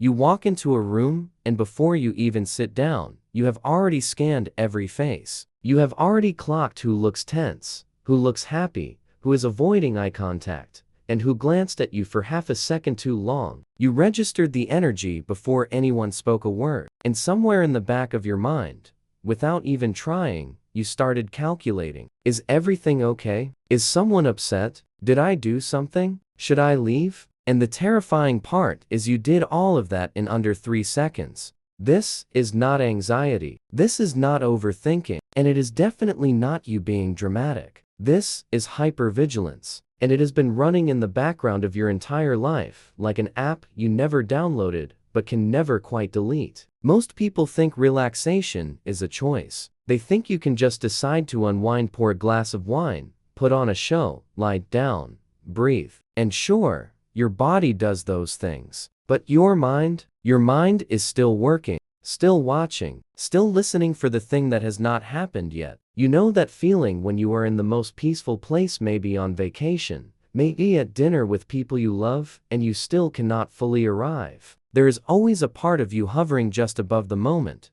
You walk into a room, and before you even sit down, you have already scanned every face. You have already clocked who looks tense, who looks happy, who is avoiding eye contact, and who glanced at you for half a second too long. You registered the energy before anyone spoke a word. And somewhere in the back of your mind, without even trying, you started calculating. Is everything okay? Is someone upset? Did I do something? Should I leave? And the terrifying part is you did all of that in under 3 seconds. This is not anxiety. This is not overthinking. And it is definitely not you being dramatic. This is hypervigilance. And it has been running in the background of your entire life, like an app you never downloaded, but can never quite delete. Most people think relaxation is a choice. They think you can just decide to unwind, pour a glass of wine, put on a show, lie down, breathe. And sure, your body does those things. But your mind is still working, still watching, still listening for the thing that has not happened yet. You know that feeling when you are in the most peaceful place, maybe on vacation, maybe at dinner with people you love, and you still cannot fully arrive. There is always a part of you hovering just above the moment,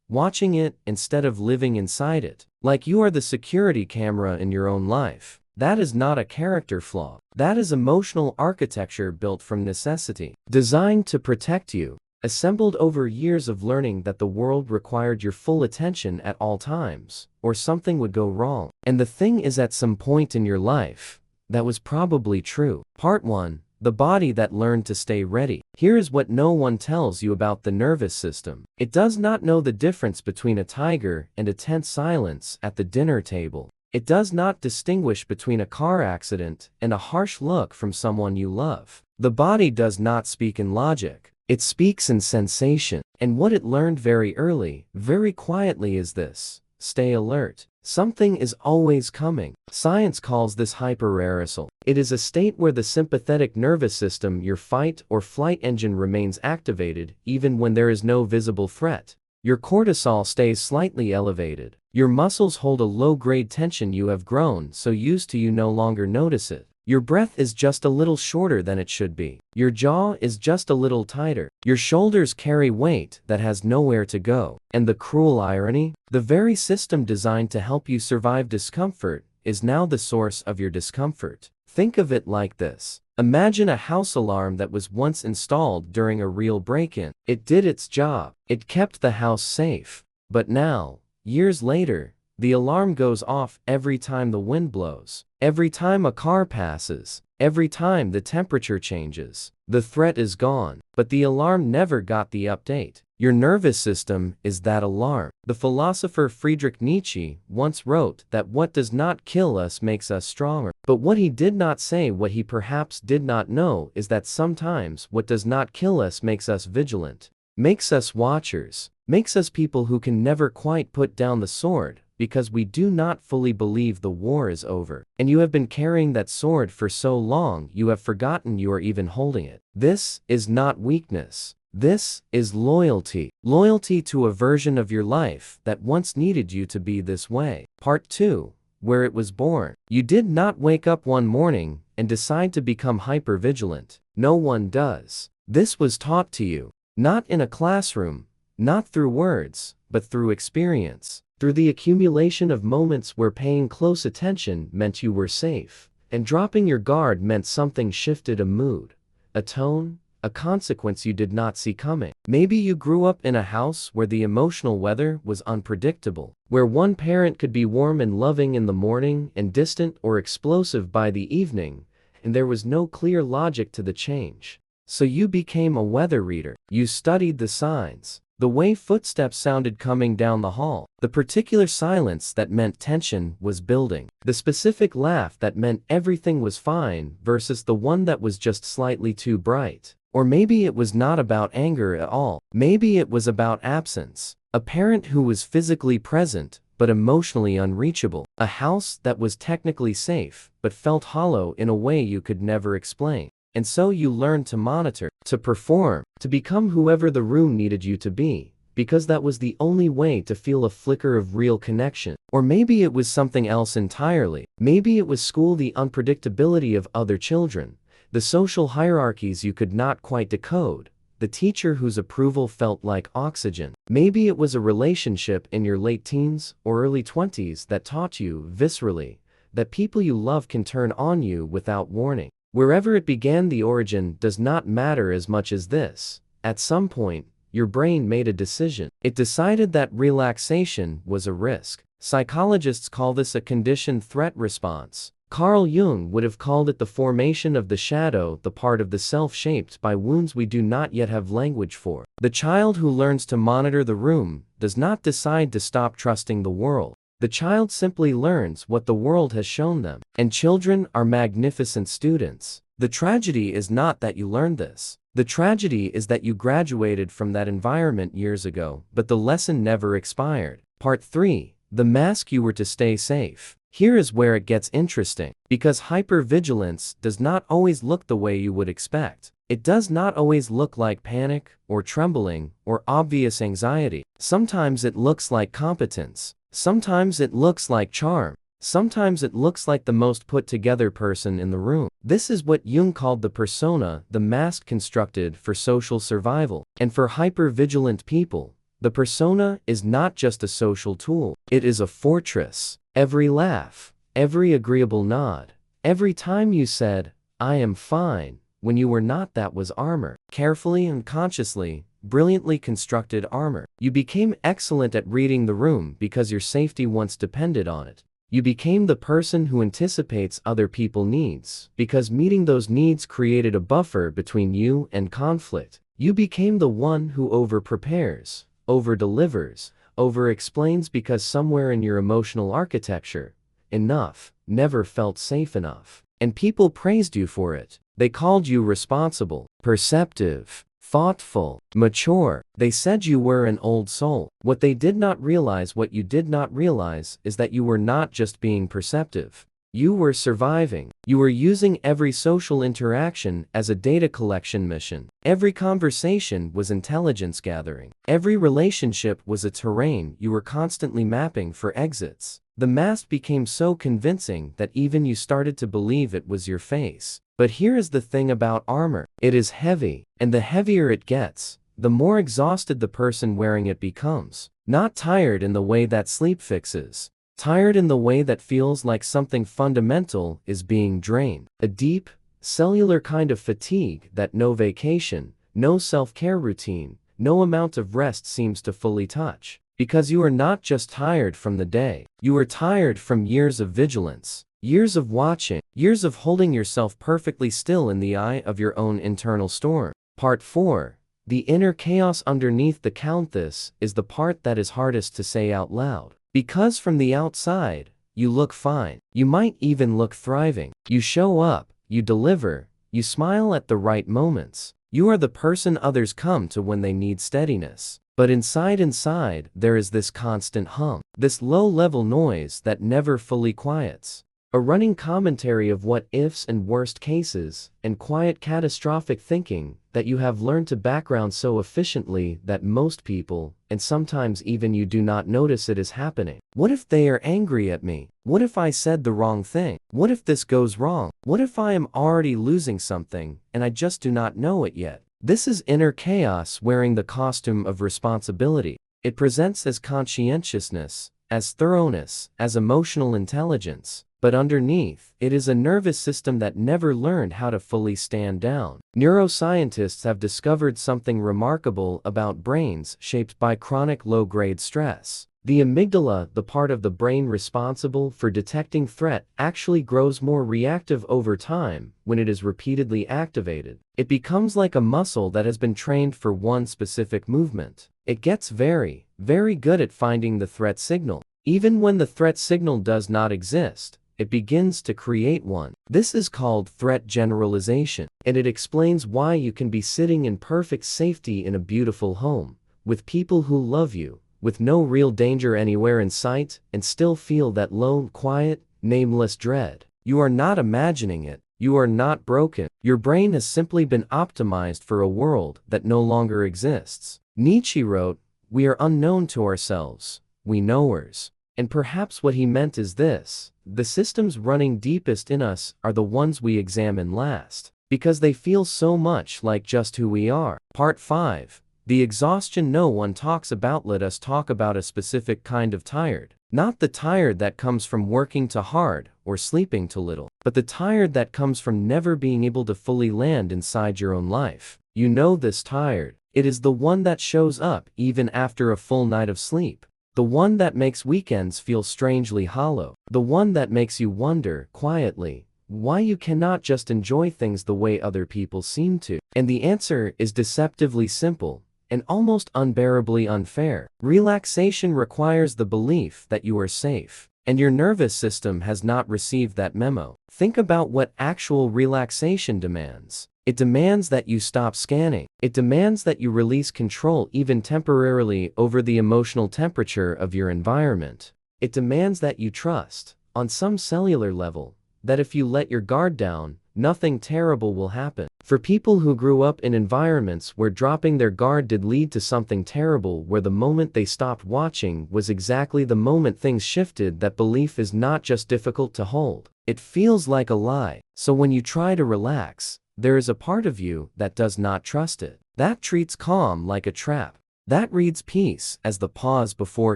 watching it instead of living inside it, like you are the security camera in your own life. That is not a character flaw. That is emotional architecture built from necessity, designed to protect you, assembled over years of learning that the world required your full attention at all times, or something would go wrong. And the thing is, at some point in your life, that was probably true. Part 1. The body that learned to stay ready. Here is what no one tells you about the nervous system. It does not know the difference between a tiger and a tense silence at the dinner table. It does not distinguish between a car accident and a harsh look from someone you love. The body does not speak in logic. It speaks in sensation. And what it learned very early, very quietly, is this: stay alert. Something is always coming. Science calls this hyperarousal. It is a state where the sympathetic nervous system, your fight or flight engine, remains activated even when there is no visible threat. Your cortisol stays slightly elevated. Your muscles hold a low-grade tension you have grown so used to you no longer notice it. Your breath is just a little shorter than it should be. Your jaw is just a little tighter. Your shoulders carry weight that has nowhere to go. And the cruel irony? The very system designed to help you survive discomfort is now the source of your discomfort. Think of it like this. Imagine a house alarm that was once installed during a real break-in. It did its job. It kept the house safe. But now, years later, the alarm goes off every time the wind blows, every time a car passes, every time the temperature changes. The threat is gone, but the alarm never got the update. Your nervous system is that alarm. The philosopher Friedrich Nietzsche once wrote that what does not kill us makes us stronger. But what he did not say, what he perhaps did not know, is that sometimes what does not kill us makes us vigilant, makes us watchers, makes us people who can never quite put down the sword, because we do not fully believe the war is over. And you have been carrying that sword for so long you have forgotten you are even holding it. This is not weakness. This is loyalty. Loyalty to a version of your life that once needed you to be this way. Part 2. Where it was born. You did not wake up one morning and decide to become hypervigilant. No one does. This was taught to you. Not in a classroom, not through words, but through experience. Through the accumulation of moments where paying close attention meant you were safe, and dropping your guard meant something shifted, a mood, a tone, a consequence you did not see coming. Maybe you grew up in a house where the emotional weather was unpredictable, where one parent could be warm and loving in the morning and distant or explosive by the evening, and there was no clear logic to the change. So you became a weather reader. You studied the signs. The way footsteps sounded coming down the hall, the particular silence that meant tension was building, the specific laugh that meant everything was fine versus the one that was just slightly too bright. Or maybe it was not about anger at all. Maybe it was about absence. A parent who was physically present but emotionally unreachable. A house that was technically safe but felt hollow in a way you could never explain. And so you learned to monitor, to perform, to become whoever the room needed you to be, because that was the only way to feel a flicker of real connection. Or maybe it was something else entirely. Maybe it was school, the unpredictability of other children, the social hierarchies you could not quite decode, the teacher whose approval felt like oxygen. Maybe it was a relationship in your late teens or early 20s that taught you, viscerally, that people you love can turn on you without warning. Wherever it began, the origin does not matter as much as this. At some point, your brain made a decision. It decided that relaxation was a risk. Psychologists call this a conditioned threat response. Carl Jung would have called it the formation of the shadow, the part of the self shaped by wounds we do not yet have language for. The child who learns to monitor the room does not decide to stop trusting the world. The child simply learns what the world has shown them. And children are magnificent students. The tragedy is not that you learned this. The tragedy is that you graduated from that environment years ago, but the lesson never expired. Part 3. The mask you were to stay safe. Here is where it gets interesting. Because hypervigilance does not always look the way you would expect. It does not always look like panic, or trembling, or obvious anxiety. Sometimes it looks like competence. Sometimes it looks like charm. Sometimes it looks like the most put-together person in the room. This is what Jung called the persona, the mask constructed for social survival. And for hypervigilant people, the persona is not just a social tool. It is a fortress. Every laugh, every agreeable nod, every time you said, "I am fine," when you were not, that was armor. Carefully and consciously, brilliantly constructed armor. You became excellent at reading the room because your safety once depended on it. You became the person who anticipates other people's needs because meeting those needs created a buffer between you and conflict. You became the one who over-prepares, over-delivers, over-explains because somewhere in your emotional architecture, enough never felt safe enough. And people praised you for it. They called you responsible, perceptive, thoughtful, mature. They said you were an old soul. What they did not realize, what you did not realize, is that you were not just being perceptive. You were surviving. You were using every social interaction as a data collection mission. Every conversation was intelligence gathering. Every relationship was a terrain you were constantly mapping for exits. The mask became so convincing that even you started to believe it was your face. But here is the thing about armor. It is heavy, and the heavier it gets, the more exhausted the person wearing it becomes. Not tired in the way that sleep fixes. Tired in the way that feels like something fundamental is being drained. A deep, cellular kind of fatigue that no vacation, no self-care routine, no amount of rest seems to fully touch. Because you are not just tired from the day. You are tired from years of vigilance. Years of watching. Years of holding yourself perfectly still in the eye of your own internal storm. Part 4. The inner chaos underneath the count. This is the part that is hardest to say out loud. Because from the outside, you look fine. You might even look thriving. You show up, you deliver, you smile at the right moments. You are the person others come to when they need steadiness. But inside, there is this constant hum. This low-level noise that never fully quiets. A running commentary of what-ifs and worst cases, and quiet catastrophic thinking that you have learned to background so efficiently that most people, and sometimes even you, do not notice it is happening. What if they are angry at me? What if I said the wrong thing? What if this goes wrong? What if I am already losing something, and I just do not know it yet? This is inner chaos wearing the costume of responsibility. It presents as conscientiousness, as thoroughness, as emotional intelligence. But underneath, it is a nervous system that never learned how to fully stand down. Neuroscientists have discovered something remarkable about brains shaped by chronic low-grade stress. The amygdala, the part of the brain responsible for detecting threat, actually grows more reactive over time when it is repeatedly activated. It becomes like a muscle that has been trained for one specific movement. It gets very, very good at finding the threat signal. Even when the threat signal does not exist, it begins to create one. This is called threat generalization, and it explains why you can be sitting in perfect safety in a beautiful home, with people who love you, with no real danger anywhere in sight, and still feel that low, quiet, nameless dread. You are not imagining it. You are not broken. Your brain has simply been optimized for a world that no longer exists. Nietzsche wrote, "We are unknown to ourselves, we knowers." And perhaps what he meant is this: the systems running deepest in us are the ones we examine last. because they feel so much like just who we are. Part 5. The exhaustion no one talks about. Let us talk about a specific kind of tired. Not the tired that comes from working too hard or sleeping too little, but the tired that comes from never being able to fully land inside your own life. You know this tired. It is the one that shows up even after a full night of sleep. The one that makes weekends feel strangely hollow. The one that makes you wonder, quietly, why you cannot just enjoy things the way other people seem to. And the answer is deceptively simple and almost unbearably unfair. Relaxation requires the belief that you are safe, and your nervous system has not received that memo. Think about what actual relaxation demands. It demands that you stop scanning. It demands that you release control even temporarily over the emotional temperature of your environment. It demands that you trust, on some cellular level, that if you let your guard down, nothing terrible will happen. For people who grew up in environments where dropping their guard did lead to something terrible, where the moment they stopped watching was exactly the moment things shifted, that belief is not just difficult to hold. It feels like a lie. So when you try to relax, there is a part of you that does not trust it. That treats calm like a trap. That reads peace as the pause before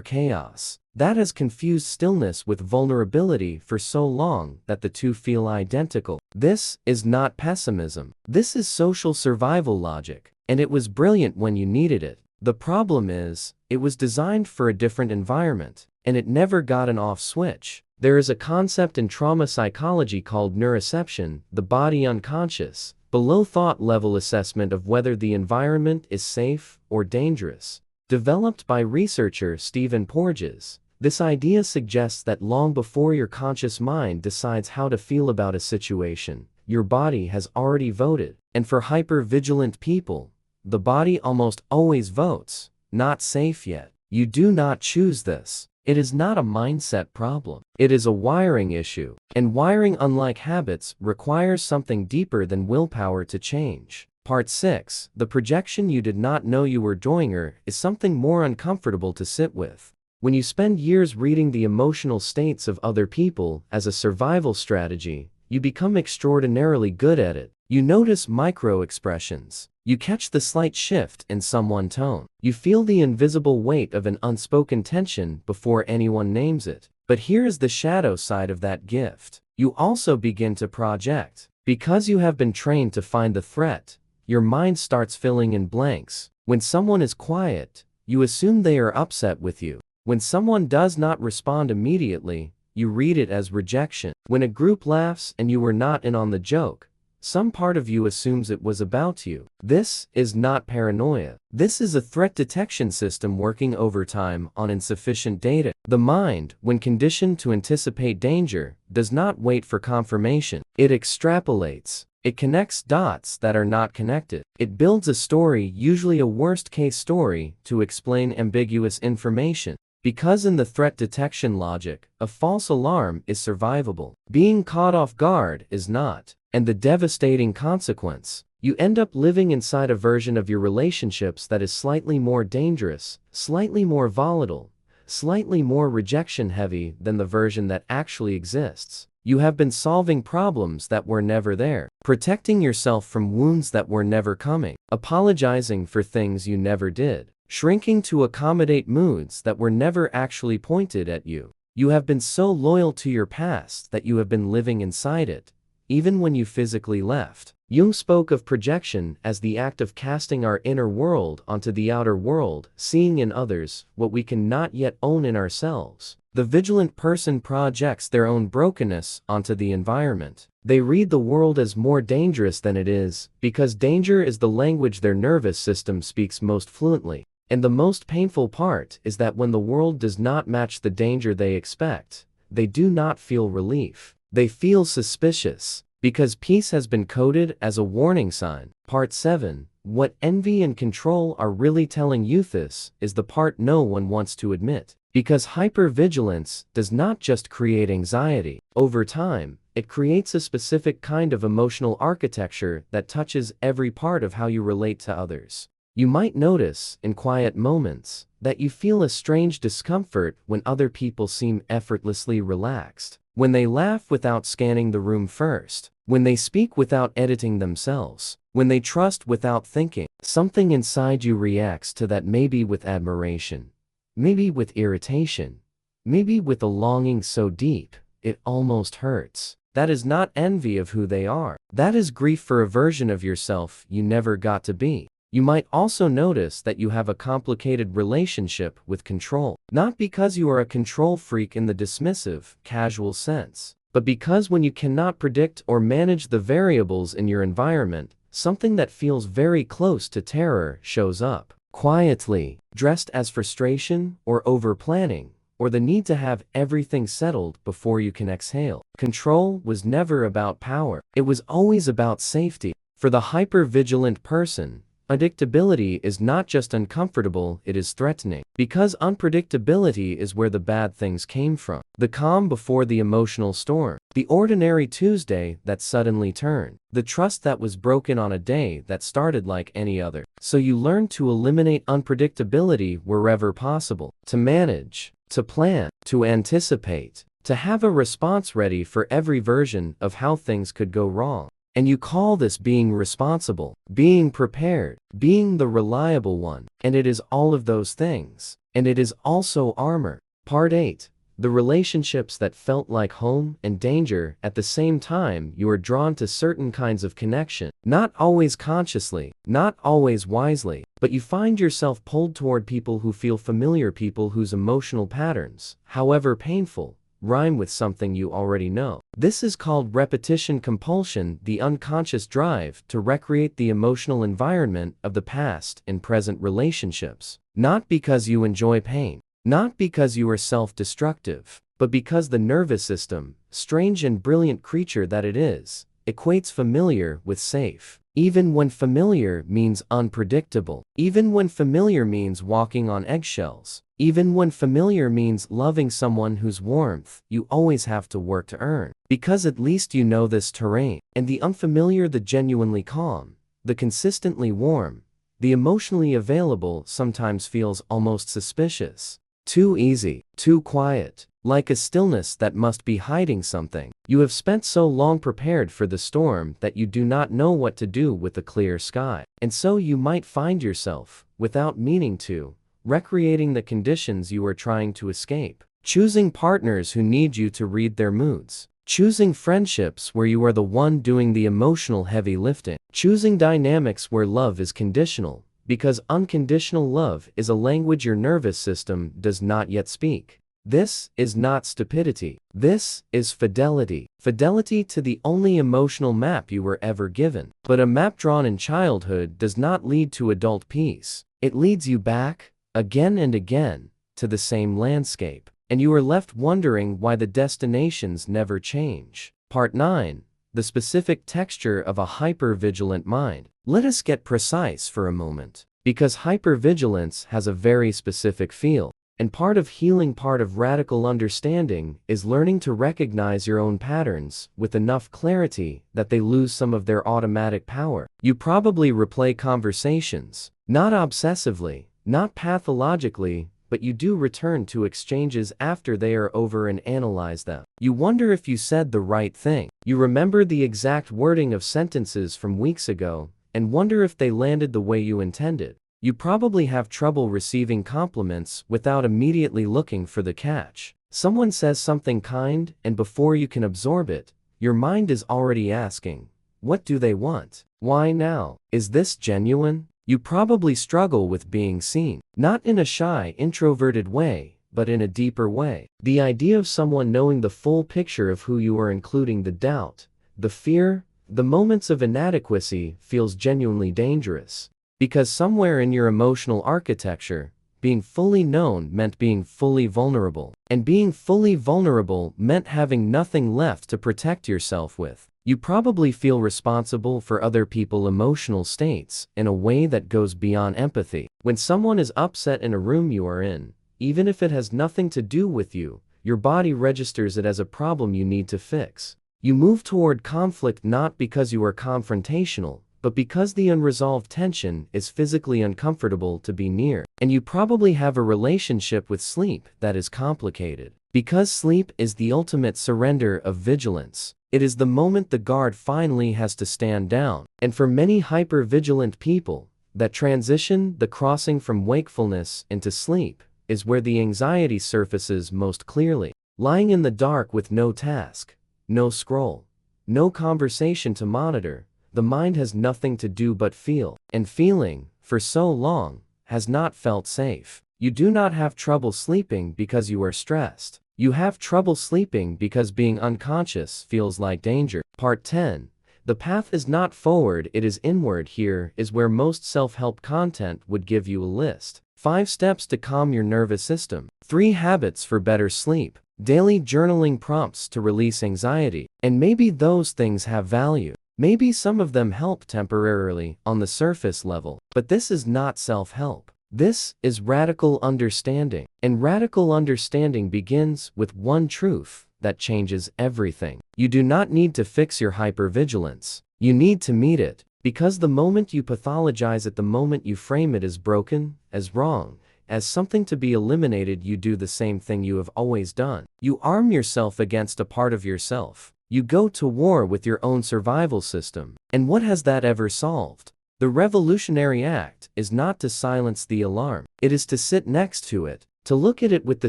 chaos. That has confused stillness with vulnerability for so long that the two feel identical. This is not pessimism. This is social survival logic. And it was brilliant when you needed it. The problem is, it was designed for a different environment, and it never got an off switch. There is a concept in trauma psychology called neuroception, the body unconscious, below thought level assessment of whether the environment is safe or dangerous. Developed by researcher Stephen Porges, this idea suggests that long before your conscious mind decides how to feel about a situation, your body has already voted. And for hyper-vigilant people, the body almost always votes, not safe yet. You do not choose this. It is not a mindset problem. It is a wiring issue. And wiring, unlike habits, requires something deeper than willpower to change. Part 6. The projection you did not know you were doing is something more uncomfortable to sit with. When you spend years reading the emotional states of other people as a survival strategy, you become extraordinarily good at it. You notice micro-expressions. You catch the slight shift in someone's tone. You feel the invisible weight of an unspoken tension before anyone names it. But here is the shadow side of that gift. You also begin to project. Because you have been trained to find the threat, your mind starts filling in blanks. When someone is quiet, you assume they are upset with you. When someone does not respond immediately, you read it as rejection. When a group laughs and you were not in on the joke, some part of you assumes it was about you. This is not paranoia. This is a threat detection system working overtime on insufficient data. The mind, when conditioned to anticipate danger, does not wait for confirmation. It extrapolates. It connects dots that are not connected. It builds a story, usually a worst-case story, to explain ambiguous information. Because in the threat detection logic, a false alarm is survivable. Being caught off guard is not. And the devastating consequence, you end up living inside a version of your relationships that is slightly more dangerous, slightly more volatile, slightly more rejection-heavy than the version that actually exists. You have been solving problems that were never there, protecting yourself from wounds that were never coming, apologizing for things you never did, shrinking to accommodate moods that were never actually pointed at you. You have been so loyal to your past that you have been living inside it, even when you physically left. Jung spoke of projection as the act of casting our inner world onto the outer world, seeing in others what we can not yet own in ourselves. The vigilant person projects their own brokenness onto the environment. They read the world as more dangerous than it is, because danger is the language their nervous system speaks most fluently. And the most painful part is that when the world does not match the danger they expect, they do not feel relief. They feel suspicious, because peace has been coded as a warning sign. Part 7. What envy and control are really telling you. This is the part no one wants to admit. Because hypervigilance does not just create anxiety. Over time, it creates a specific kind of emotional architecture that touches every part of how you relate to others. You might notice, in quiet moments, that you feel a strange discomfort when other people seem effortlessly relaxed. When they laugh without scanning the room first. When they speak without editing themselves. When they trust without thinking. Something inside you reacts to that, maybe with admiration. Maybe with irritation. Maybe with a longing so deep, it almost hurts. That is not envy of who they are. That is grief for a version of yourself you never got to be. You might also notice that you have a complicated relationship with control. Not because you are a control freak in the dismissive, casual sense, but because when you cannot predict or manage the variables in your environment, something that feels very close to terror shows up. Quietly, dressed as frustration or over-planning, or the need to have everything settled before you can exhale. Control was never about power. It was always about safety. For the hyper-vigilant person, predictability is not just uncomfortable, it is threatening. Because unpredictability is where the bad things came from. The calm before the emotional storm. The ordinary Tuesday that suddenly turned. The trust that was broken on a day that started like any other. So you learn to eliminate unpredictability wherever possible. To manage, to plan, to anticipate, to have a response ready for every version of how things could go wrong. And you call this being responsible, being prepared, being the reliable one. And it is all of those things. And it is also armor. Part 8. The relationships that felt like home and danger at the same time. You are drawn to certain kinds of connection. Not always consciously, not always wisely, but you find yourself pulled toward people who feel familiar, people whose emotional patterns, however painful, rhyme with something you already know. This is called repetition compulsion, the unconscious drive to recreate the emotional environment of the past in present relationships. Not because you enjoy pain, not because you are self-destructive, but because the nervous system, strange and brilliant creature that it is, equates familiar with safe. Even when familiar means unpredictable. Even when familiar means walking on eggshells. Even when familiar means loving someone whose warmth you always have to work to earn. Because at least you know this terrain. And the unfamiliar, the genuinely calm, the consistently warm, the emotionally available sometimes feels almost suspicious. Too easy, too quiet, like a stillness that must be hiding something. You have spent so long prepared for the storm that you do not know what to do with the clear sky. And so you might find yourself, without meaning to, recreating the conditions you are trying to escape. Choosing partners who need you to read their moods. Choosing friendships where you are the one doing the emotional heavy lifting. Choosing dynamics where love is conditional, because unconditional love is a language your nervous system does not yet speak. This is not stupidity. This is fidelity. Fidelity to the only emotional map you were ever given. But a map drawn in childhood does not lead to adult peace. It leads you back, again and again, to the same landscape. And you are left wondering why the destinations never change. Part 9. The specific texture of a hyper-vigilant mind. Let us get precise for a moment. Because hyper-vigilance has a very specific feel. And part of healing, part of radical understanding, is learning to recognize your own patterns with enough clarity that they lose some of their automatic power. You probably replay conversations, not obsessively, not pathologically, but you do return to exchanges after they are over and analyze them. You wonder if you said the right thing. You remember the exact wording of sentences from weeks ago, and wonder if they landed the way you intended. You probably have trouble receiving compliments without immediately looking for the catch. Someone says something kind, and before you can absorb it, your mind is already asking, what do they want? Why now? Is this genuine? You probably struggle with being seen, not in a shy, introverted way, but in a deeper way. The idea of someone knowing the full picture of who you are, including the doubt, the fear, the moments of inadequacy, feels genuinely dangerous. Because somewhere in your emotional architecture, being fully known meant being fully vulnerable. And being fully vulnerable meant having nothing left to protect yourself with. You probably feel responsible for other people's emotional states in a way that goes beyond empathy. When someone is upset in a room you are in, even if it has nothing to do with you, your body registers it as a problem you need to fix. You move toward conflict not because you are confrontational, but because the unresolved tension is physically uncomfortable to be near. And you probably have a relationship with sleep that is complicated. Because sleep is the ultimate surrender of vigilance. It is the moment the guard finally has to stand down. And for many hyper-vigilant people, that transition, the crossing from wakefulness into sleep, is where the anxiety surfaces most clearly. Lying in the dark with no task, no scroll, no conversation to monitor, the mind has nothing to do but feel. And feeling, for so long, has not felt safe. You do not have trouble sleeping because you are stressed. You have trouble sleeping because being unconscious feels like danger. Part 10. The path is not forward, it is inward. Here is where most self-help content would give you a list. 5 steps to calm your nervous system. 3 habits for better sleep. Daily journaling prompts to release anxiety. And maybe those things have value. Maybe some of them help temporarily on the surface level. But this is not self-help. This is radical understanding. And radical understanding begins with one truth that changes everything. You do not need to fix your hypervigilance. You need to meet it. Because the moment you pathologize it, the moment you frame it as broken, as wrong, as something to be eliminated, you do the same thing you have always done. You arm yourself against a part of yourself. You go to war with your own survival system. And what has that ever solved? The revolutionary act is not to silence the alarm. It is to sit next to it, to look at it with the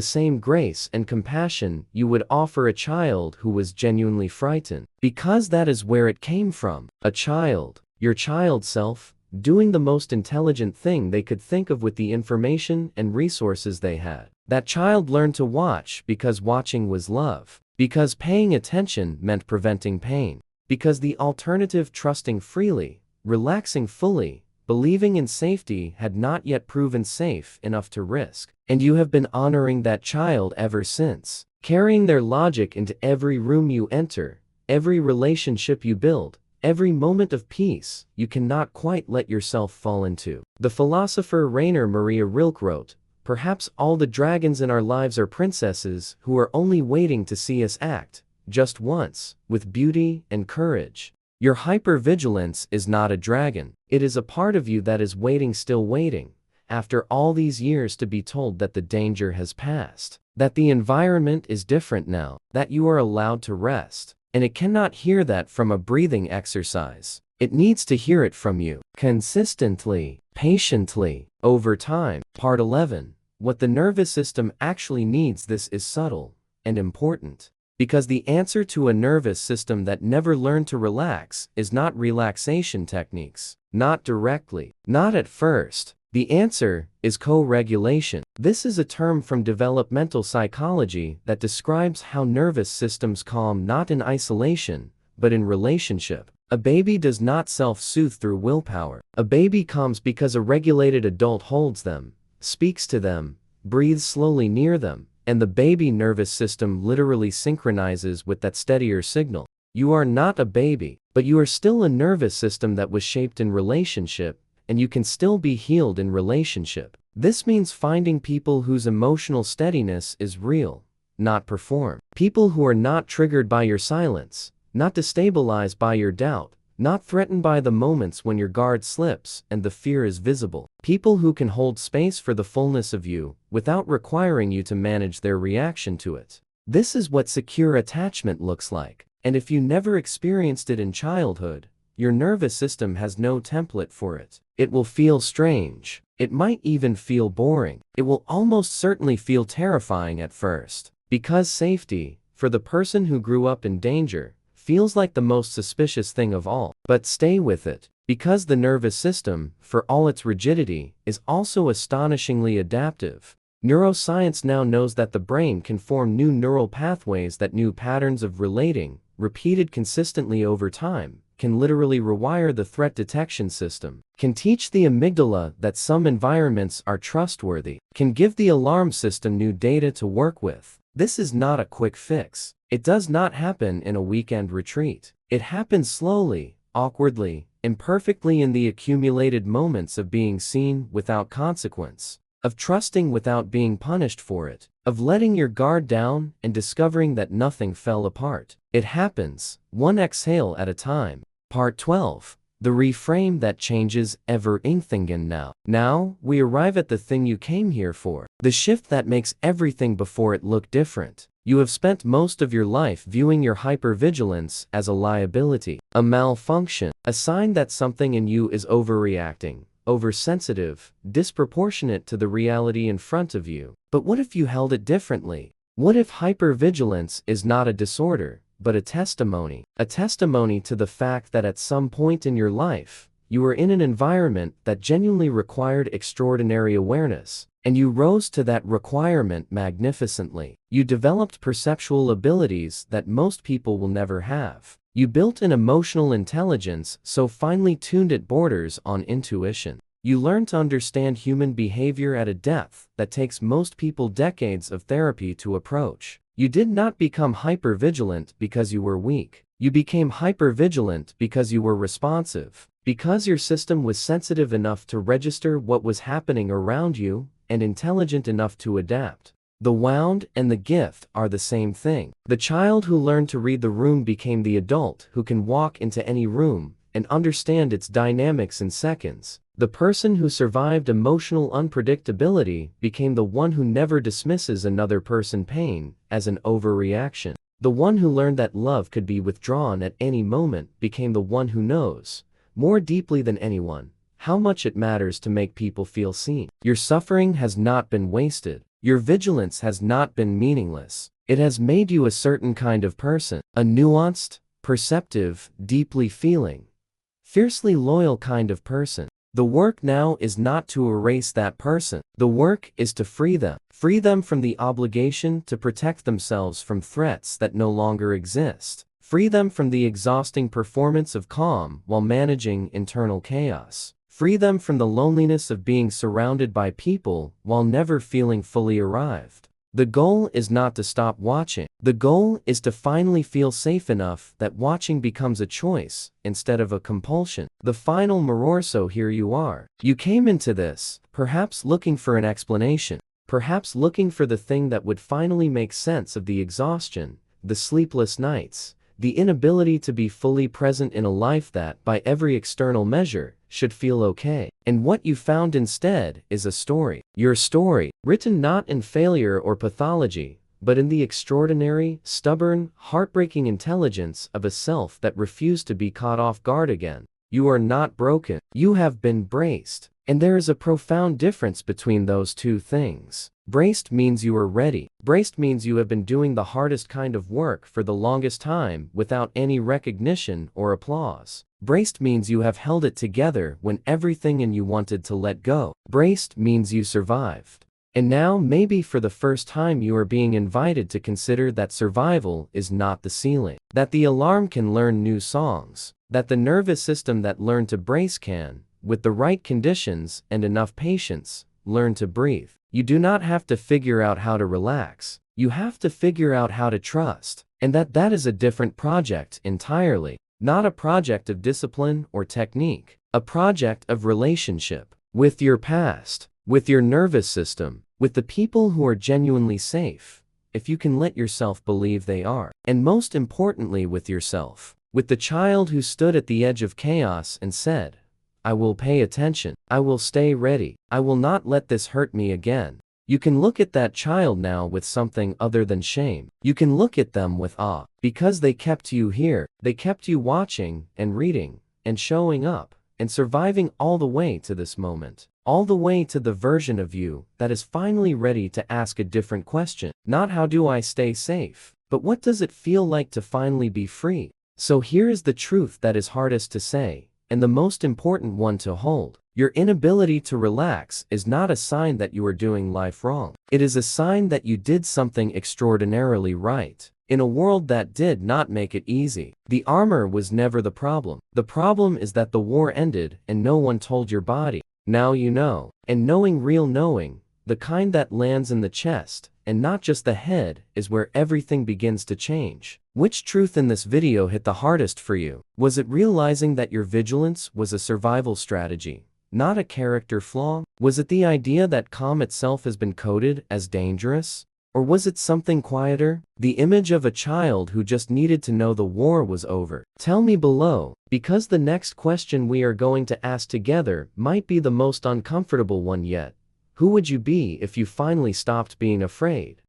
same grace and compassion you would offer a child who was genuinely frightened. Because that is where it came from. A child, your child self, doing the most intelligent thing they could think of with the information and resources they had. That child learned to watch because watching was love. Because paying attention meant preventing pain. Because the alternative, trusting freely, relaxing fully, believing in safety, had not yet proven safe enough to risk. And you have been honoring that child ever since, carrying their logic into every room you enter, every relationship you build, every moment of peace you cannot quite let yourself fall into. The philosopher Rainer Maria Rilke wrote, "Perhaps all the dragons in our lives are princesses who are only waiting to see us act, just once, with beauty and courage." Your hypervigilance is not a dragon. It is a part of you that is waiting, still waiting, after all these years, to be told that the danger has passed, that the environment is different now, that you are allowed to rest. And it cannot hear that from a breathing exercise. It needs to hear it from you, consistently, patiently, over time. Part 11. What the nervous system actually needs. This is subtle and important. Because the answer to a nervous system that never learned to relax is not relaxation techniques. Not directly. Not at first. The answer is co-regulation. This is a term from developmental psychology that describes how nervous systems calm not in isolation, but in relationship. A baby does not self-soothe through willpower. A baby calms because a regulated adult holds them, speaks to them, breathes slowly near them, and the baby nervous system literally synchronizes with that steadier signal. You are not a baby, but you are still a nervous system that was shaped in relationship, and you can still be healed in relationship. This means finding people whose emotional steadiness is real, not performed. People who are not triggered by your silence, not destabilized by your doubt, not threatened by the moments when your guard slips and the fear is visible. People who can hold space for the fullness of you without requiring you to manage their reaction to it. This is what secure attachment looks like. And if you never experienced it in childhood, your nervous system has no template for it. It will feel strange. It might even feel boring. It will almost certainly feel terrifying at first. Because safety, for the person who grew up in danger, feels like the most suspicious thing of all. But stay with it. Because the nervous system, for all its rigidity, is also astonishingly adaptive. Neuroscience now knows that the brain can form new neural pathways, that new patterns of relating, repeated consistently over time, can literally rewire the threat detection system, can teach the amygdala that some environments are trustworthy, can give the alarm system new data to work with. This is not a quick fix. It does not happen in a weekend retreat. It happens slowly, awkwardly, imperfectly, in the accumulated moments of being seen without consequence, of trusting without being punished for it, of letting your guard down and discovering that nothing fell apart. It happens, one exhale at a time. Part 12. The reframe that changes everything now. Now, we arrive at the thing you came here for. The shift that makes everything before it look different. You have spent most of your life viewing your hypervigilance as a liability, a malfunction, a sign that something in you is overreacting, oversensitive, disproportionate to the reality in front of you. But what if you held it differently? What if hypervigilance is not a disorder, but a testimony to the fact that at some point in your life, you were in an environment that genuinely required extraordinary awareness, and you rose to that requirement magnificently. You developed perceptual abilities that most people will never have. You built an emotional intelligence so finely tuned it borders on intuition. You learn to understand human behavior at a depth that takes most people decades of therapy to approach. You did not become hypervigilant because you were weak. You became hypervigilant because you were responsive, because your system was sensitive enough to register what was happening around you and intelligent enough to adapt. The wound and the gift are the same thing. The child who learned to read the room became the adult who can walk into any room and understand its dynamics in seconds. The person who survived emotional unpredictability became the one who never dismisses another person's pain as an overreaction. The one who learned that love could be withdrawn at any moment became the one who knows, more deeply than anyone, how much it matters to make people feel seen. Your suffering has not been wasted. Your vigilance has not been meaningless. It has made you a certain kind of person, a nuanced, perceptive, deeply feeling, fiercely loyal kind of person. The work now is not to erase that person. The work is to free them. Free them from the obligation to protect themselves from threats that no longer exist. Free them from the exhausting performance of calm while managing internal chaos. Free them from the loneliness of being surrounded by people while never feeling fully arrived. The goal is not to stop watching. The goal is to finally feel safe enough that watching becomes a choice instead of a compulsion. The final mororso, here you are. You came into this, perhaps looking for an explanation, perhaps looking for the thing that would finally make sense of the exhaustion, the sleepless nights, the inability to be fully present in a life that, by every external measure, should feel okay. And what you found instead is a story. Your story, written not in failure or pathology, but in the extraordinary, stubborn, heartbreaking intelligence of a self that refused to be caught off guard again. You are not broken. You have been braced. And there is a profound difference between those two things. Braced means you are ready. Braced means you have been doing the hardest kind of work for the longest time without any recognition or applause. Braced means you have held it together when everything in you wanted to let go. Braced means you survived. And now, maybe for the first time, you are being invited to consider that survival is not the ceiling. That the alarm can learn new songs. That the nervous system that learned to brace can, with the right conditions and enough patience, learn to breathe. You do not have to figure out how to relax. You have to figure out how to trust. And that is a different project entirely. Not a project of discipline or technique. A project of relationship. With your past. With your nervous system. With the people who are genuinely safe. If you can let yourself believe they are. And most importantly, with yourself. With the child who stood at the edge of chaos and said, I will pay attention. I will stay ready. I will not let this hurt me again. You can look at that child now with something other than shame. You can look at them with awe. Because they kept you here. They kept you watching and reading and showing up and surviving all the way to this moment. All the way to the version of you that is finally ready to ask a different question. Not how do I stay safe, but what does it feel like to finally be free? So here is the truth that is hardest to say, and the most important one to hold. Your inability to relax is not a sign that you are doing life wrong. It is a sign that you did something extraordinarily right. In a world that did not make it easy. The armor was never the problem. The problem is that the war ended and no one told your body. Now you know. And knowing, real knowing, the kind that lands in the chest, and not just the head, is where everything begins to change. Which truth in this video hit the hardest for you? Was it realizing that your vigilance was a survival strategy, not a character flaw? Was it the idea that calm itself has been coded as dangerous? Or was it something quieter? The image of a child who just needed to know the war was over. Tell me below, Because the next question we are going to ask together might be the most uncomfortable one yet. Who would you be if you finally stopped being afraid?